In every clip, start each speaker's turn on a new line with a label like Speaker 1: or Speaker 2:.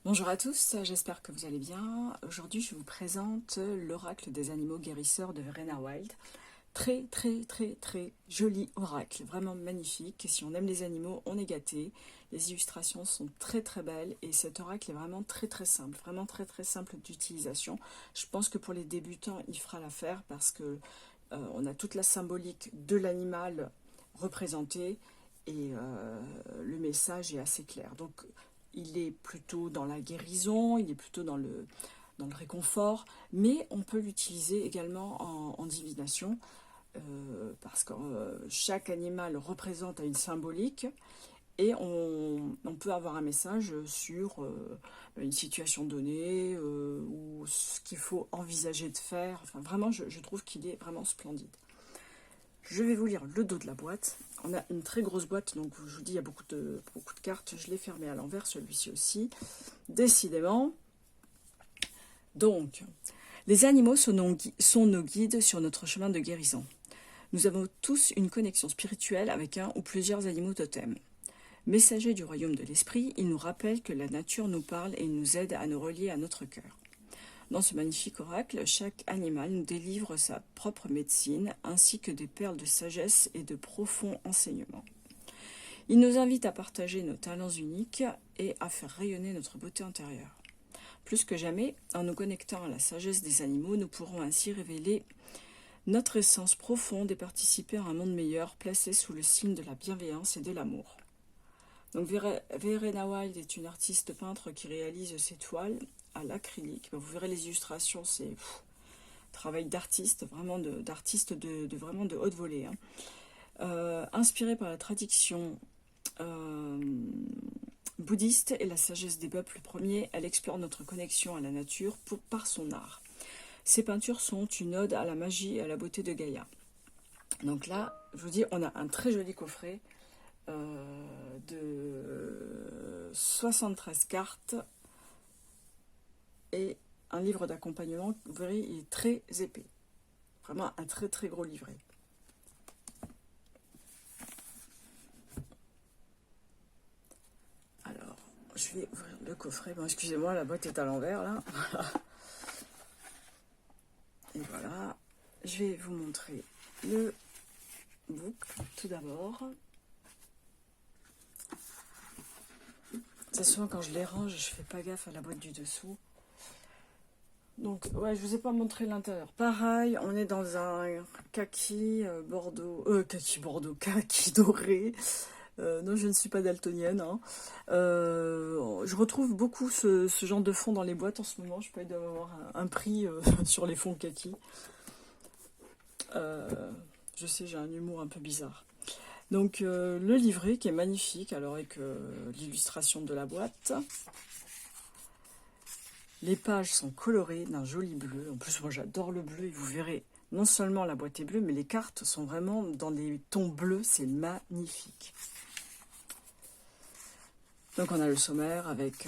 Speaker 1: Bonjour à tous, j'espère que vous allez bien. Aujourd'hui, je vous présente l'oracle des animaux guérisseurs de Verena Wild. Très, très, très, très joli oracle, vraiment magnifique. Si on aime les animaux, on est gâté. Les illustrations sont très, très belles et cet oracle est vraiment très, très simple, vraiment très, très simple d'utilisation. Je pense que pour les débutants, il fera l'affaire parce que on a toute la symbolique de l'animal représenté et le message est assez clair. Donc, il est plutôt dans la guérison, il est plutôt dans le réconfort, mais on peut l'utiliser également en divination, parce que chaque animal représente une symbolique, et on peut avoir un message sur une situation donnée, ou ce qu'il faut envisager de faire. Enfin, vraiment, je trouve qu'il est vraiment splendide. Je vais vous lire le dos de la boîte. On a une très grosse boîte, donc je vous dis, il y a beaucoup de cartes. Je l'ai fermé à l'envers, celui-ci aussi. Décidément. Donc, les animaux sont nos guides sur notre chemin de guérison. Nous avons tous une connexion spirituelle avec un ou plusieurs animaux totems. Messagers du royaume de l'esprit, ils nous rappellent que la nature nous parle et nous aide à nous relier à notre cœur. Dans ce magnifique oracle, chaque animal nous délivre sa propre médecine, ainsi que des perles de sagesse et de profonds enseignements. Il nous invite à partager nos talents uniques et à faire rayonner notre beauté intérieure. Plus que jamais, en nous connectant à la sagesse des animaux, nous pourrons ainsi révéler notre essence profonde et participer à un monde meilleur, placé sous le signe de la bienveillance et de l'amour. Donc Verena Wild est une artiste peintre qui réalise ses toiles à l'acrylique. Vous verrez les illustrations, c'est travail d'artiste, vraiment d'artiste vraiment de haute volée. Inspirée par la tradition bouddhiste et la sagesse des peuples premiers, elle explore notre connexion à la nature par son art. Ses peintures sont une ode à la magie et à la beauté de Gaïa. Donc là, je vous dis, on a un très joli coffret de 73 cartes et un livre d'accompagnement. Vous verrez, il est très épais. Vraiment un très très gros livret. Alors, je vais ouvrir le coffret. Bon, excusez-moi, la boîte est à l'envers là. Et voilà, je vais vous montrer le book tout d'abord. C'est souvent quand je les range, je fais pas gaffe à la boîte du dessous. Donc, ouais, je vous ai pas montré l'intérieur. Pareil, on est dans un kaki bordeaux, kaki doré. Non, je ne suis pas daltonienne. Hein. Je retrouve beaucoup ce genre de fond dans les boîtes en ce moment. Je peux avoir un prix sur les fonds kaki. Je sais, j'ai un humour un peu bizarre. Donc, le livret qui est magnifique, alors avec l'illustration de la boîte. Les pages sont colorées d'un joli bleu. En plus, moi, j'adore le bleu. Et vous verrez, non seulement la boîte est bleue, mais les cartes sont vraiment dans des tons bleus. C'est magnifique. Donc, on a le sommaire avec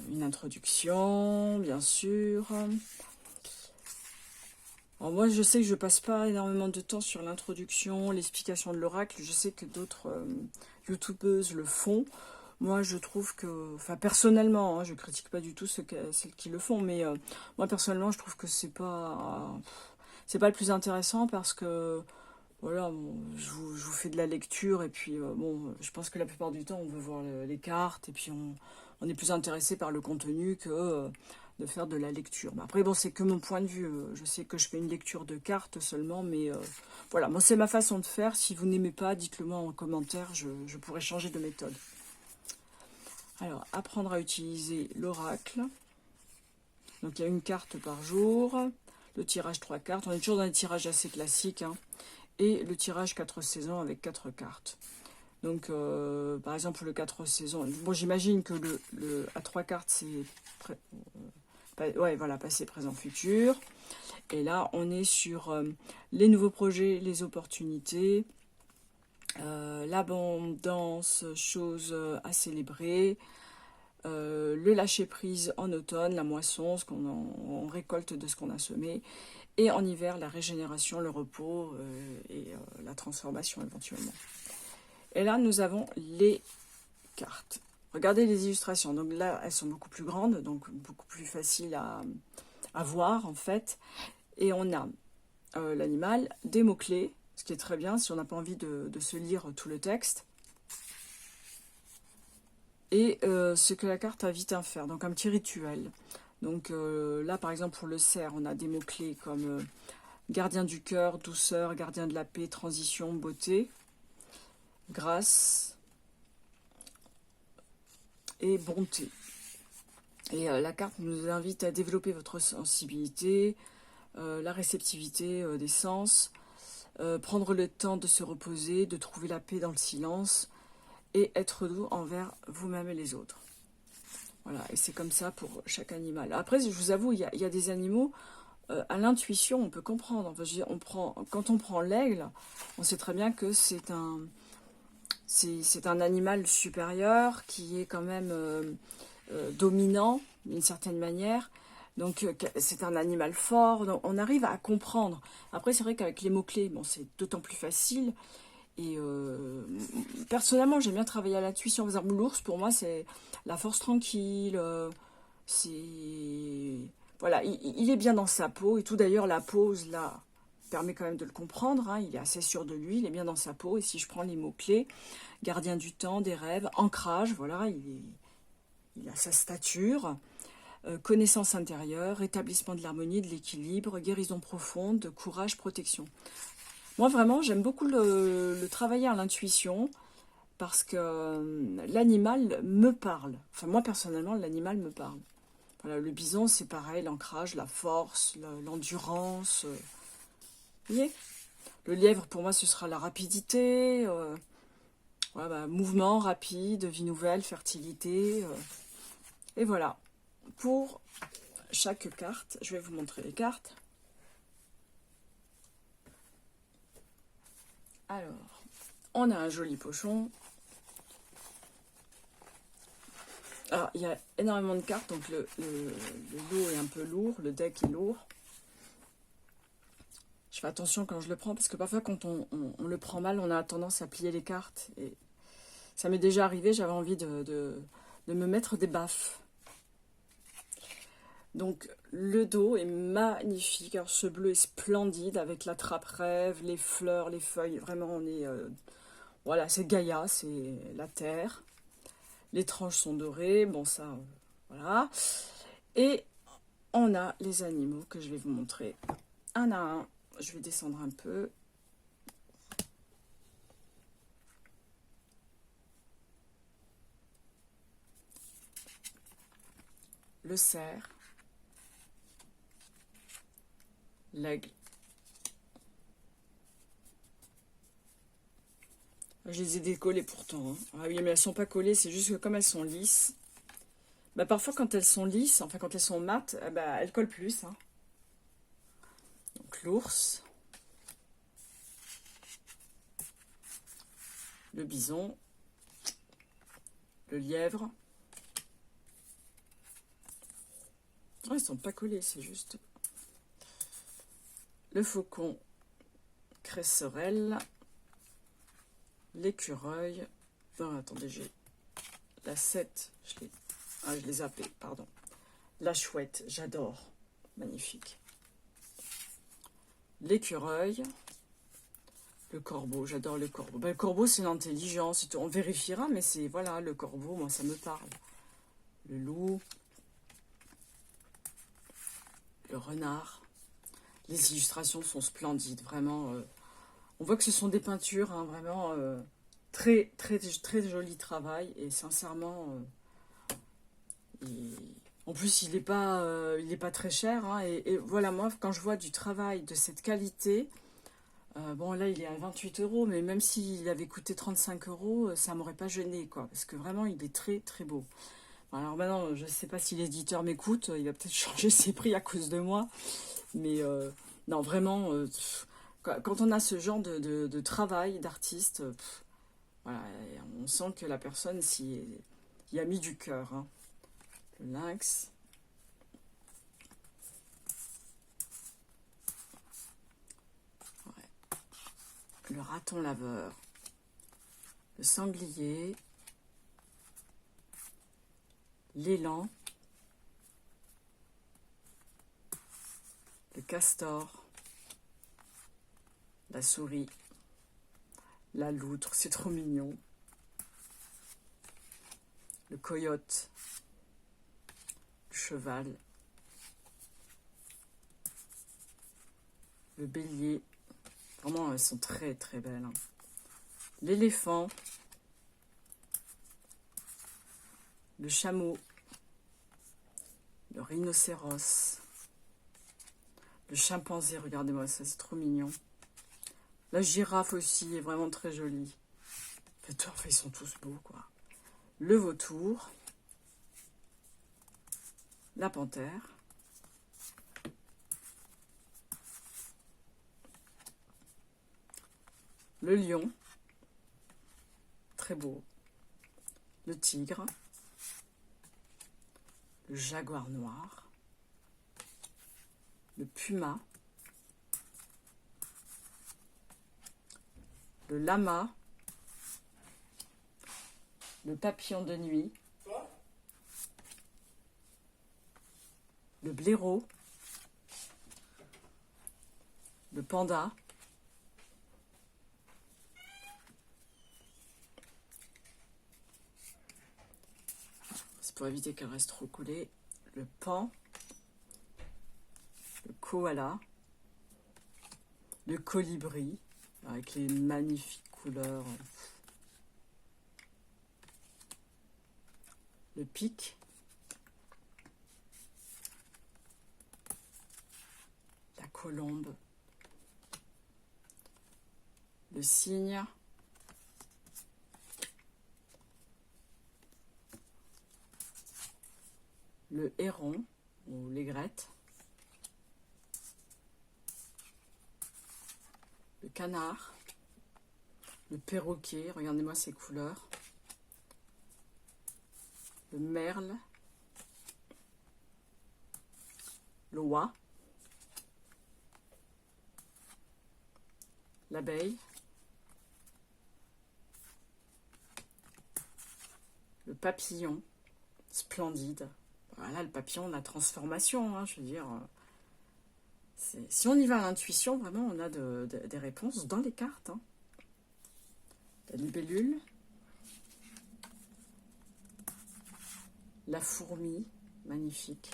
Speaker 1: une introduction, bien sûr. Alors, moi, je sais que je passe pas énormément de temps sur l'introduction, l'explication de l'oracle. Je sais que d'autres youtubeuses le font. Moi, je trouve que, enfin, personnellement, hein, je critique pas du tout celles qui le font, mais moi, personnellement, je trouve que c'est pas le plus intéressant parce que, voilà, bon, je vous fais de la lecture et puis, bon, je pense que la plupart du temps, on veut voir les cartes et puis on est plus intéressé par le contenu que de faire de la lecture. Mais après, bon, c'est que mon point de vue. Je sais que je fais une lecture de cartes seulement, mais voilà, moi, c'est ma façon de faire. Si vous n'aimez pas, dites-le moi en commentaire, je pourrais changer de méthode. Alors, apprendre à utiliser l'oracle. Donc, il y a une carte par jour. Le tirage 3 cartes. On est toujours dans des tirages assez classiques. Hein. Et le tirage 4 saisons avec 4 cartes. Donc, par exemple, le 4 saisons. Bon, j'imagine que le à 3 cartes, c'est ouais, voilà, passé, présent, futur. Et là, on est sur les nouveaux projets, les opportunités, l'abondance, choses à célébrer, le lâcher-prise en automne, la moisson, on récolte de ce qu'on a semé, et en hiver, la régénération, le repos et la transformation éventuellement. Et là, nous avons les cartes. Regardez les illustrations. Donc là, elles sont beaucoup plus grandes, donc beaucoup plus faciles à voir, en fait. Et on a l'animal, des mots-clés, ce qui est très bien si on n'a pas envie de se lire tout le texte. Et ce que la carte invite à faire, donc un petit rituel. Donc là, par exemple, pour le cerf, on a des mots-clés comme gardien du cœur, douceur, gardien de la paix, transition, beauté, grâce et bonté. Et la carte nous invite à développer votre sensibilité, la réceptivité des sens, prendre le temps de se reposer, de trouver la paix dans le silence et être doux envers vous-même et les autres. Voilà, et c'est comme ça pour chaque animal. Après, je vous avoue, il y a des animaux, à l'intuition, on peut comprendre. Enfin, je veux dire, quand on prend l'aigle, on sait très bien que c'est un animal supérieur qui est quand même dominant d'une certaine manière. Donc c'est un animal fort, donc on arrive à comprendre. Après c'est vrai qu'avec les mots-clés, bon, c'est d'autant plus facile. Et personnellement j'aime bien travailler à l'intuition. Par exemple l'ours pour moi c'est la force tranquille, c'est... Voilà, il est bien dans sa peau, et tout d'ailleurs la pose là permet quand même de le comprendre, hein. Il est assez sûr de lui, il est bien dans sa peau, et si je prends les mots-clés, gardien du temps, des rêves, ancrage, voilà, il a sa stature, connaissance intérieure, rétablissement de l'harmonie, de l'équilibre, guérison profonde, courage, protection. Moi, vraiment, j'aime beaucoup le travailler à l'intuition parce que l'animal me parle. Enfin, moi, personnellement, l'animal me parle. Voilà, le bison, c'est pareil, l'ancrage, la force, l'endurance. Vous voyez, le lièvre, pour moi, ce sera la rapidité, ouais, bah, mouvement rapide, vie nouvelle, fertilité. Et voilà. Pour chaque carte, je vais vous montrer les cartes. Alors, on a un joli pochon. Alors, il y a énormément de cartes, donc le lot est un peu lourd, le deck est lourd. Je fais attention quand je le prends, parce que parfois quand on le prend mal, on a tendance à plier les cartes. Et ça m'est déjà arrivé, j'avais envie de me mettre des baffes. Donc le dos est magnifique. Alors ce bleu est splendide avec la trappe rêve, les fleurs, les feuilles. Vraiment on est... voilà, c'est Gaïa, c'est la terre. Les tranches sont dorées. Bon ça, voilà. Et on a les animaux que je vais vous montrer un à un. Je vais descendre un peu. Le cerf. L'aigle. Je les ai décollées pourtant, hein. Ah oui, mais elles sont pas collées, c'est juste que comme elles sont lisses, bah parfois quand elles sont lisses, enfin quand elles sont mates, bah, elles collent plus, hein. Donc l'ours, le bison, le lièvre. Ah, ils sont pas collés, c'est juste. Le faucon, cresserelle, l'écureuil. Non, attendez, j'ai la 7, je l'ai zappé, pardon. La chouette, j'adore, magnifique. L'écureuil, le corbeau, j'adore le corbeau. Ben, le corbeau, c'est l'intelligence, on vérifiera, mais c'est, voilà, le corbeau, moi, ça me parle. Le loup, le renard. Les illustrations sont splendides, vraiment. On voit que ce sont des peintures, hein, vraiment très, très, très joli travail. Et sincèrement, en plus, il n'est pas très cher, hein, et voilà, moi, quand je vois du travail de cette qualité, bon, là, il est à 28 €, mais même s'il avait coûté 35 €, ça m'aurait pas gêné, quoi. Parce que vraiment, il est très, très beau. Alors maintenant, je ne sais pas si l'éditeur m'écoute, il va peut-être changer ses prix à cause de moi. Mais non, vraiment, quand on a ce genre de travail d'artiste, voilà, on sent que la personne y a mis du cœur, hein. Le lynx. Ouais. Le raton laveur. Le sanglier. l'élan, le castor, la souris, la loutre, c'est trop mignon, le coyote, le cheval, le bélier, vraiment elles sont très très belles, hein. L'éléphant, le chameau, le rhinocéros, le chimpanzé, regardez-moi ça, c'est trop mignon. La girafe aussi est vraiment très jolie. En fait, ils sont tous beaux, quoi. Le vautour, la panthère, le lion, très beau, le tigre, le jaguar noir, le puma, le lama, le papillon de nuit, le blaireau, le panda, c'est pour éviter qu'elle reste trop collée, le pan, le koala, le colibri, avec les magnifiques couleurs, le pic, la colombe, le cygne, le héron ou l'aigrette, le canard, le perroquet, regardez-moi ces couleurs, le merle, l'oie, l'abeille, le papillon, splendide. Voilà le papillon, la transformation, hein, je veux dire. Si on y va à l'intuition, vraiment, on a des réponses dans les cartes. Hein. La libellule, la fourmi, magnifique,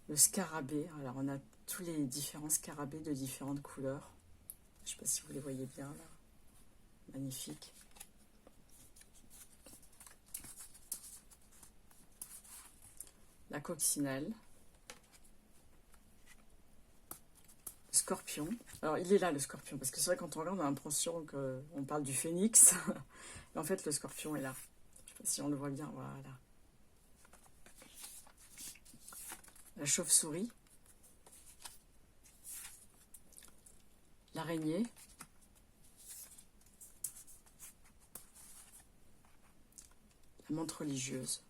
Speaker 1: le scarabée. Alors, on a tous les différents scarabées de différentes couleurs. Je ne sais pas si vous les voyez bien, là. Magnifique. La coccinelle. Scorpion. Alors, il est là, le scorpion, parce que c'est vrai, quand on regarde, on a l'impression qu'on parle du phénix. Mais en fait, le scorpion est là. Je ne sais pas si on le voit bien. Voilà. La chauve-souris. L'araignée. La menthe religieuse.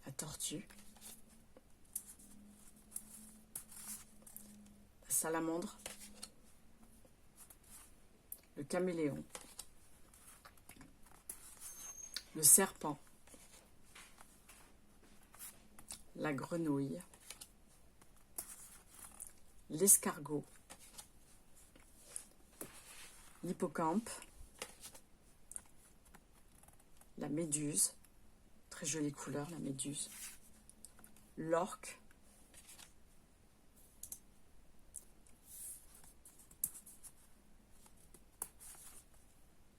Speaker 1: La tortue. La salamandre. Le caméléon. Le serpent. La grenouille. L'escargot. L'hippocampe. La méduse. Très jolie couleur, la méduse. L'orque.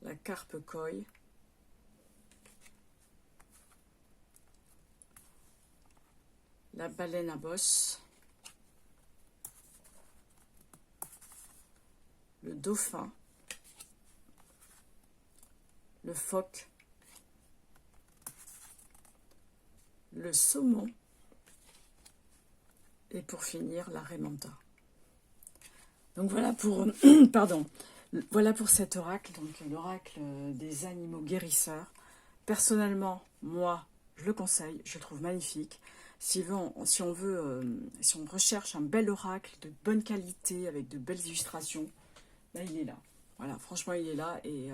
Speaker 1: La carpe koi. La baleine à bosse. Le dauphin. Le phoque. Le saumon. Et pour finir, la raimanta. Donc voilà pour, pardon, voilà pour cet oracle, donc l'oracle des animaux guérisseurs. Personnellement, moi, je le conseille, je le trouve magnifique. Si on recherche un bel oracle de bonne qualité, avec de belles illustrations, là il est là. Voilà, franchement il est là et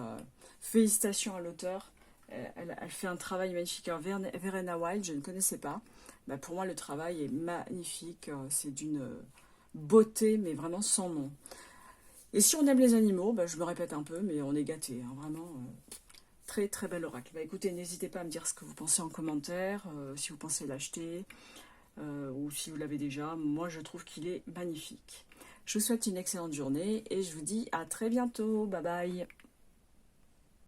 Speaker 1: félicitations à l'auteur. Elle fait un travail magnifique. Alors, Verena Wild, je ne connaissais pas. Bah, pour moi, le travail est magnifique. C'est d'une beauté, mais vraiment sans nom. Et si on aime les animaux, bah, je me répète un peu, mais on est gâté. Hein, vraiment, très très bel oracle. Bah, écoutez, n'hésitez pas à me dire ce que vous pensez en commentaire, si vous pensez l'acheter, ou si vous l'avez déjà. Moi, je trouve qu'il est magnifique. Je vous souhaite une excellente journée et je vous dis à très bientôt. Bye bye.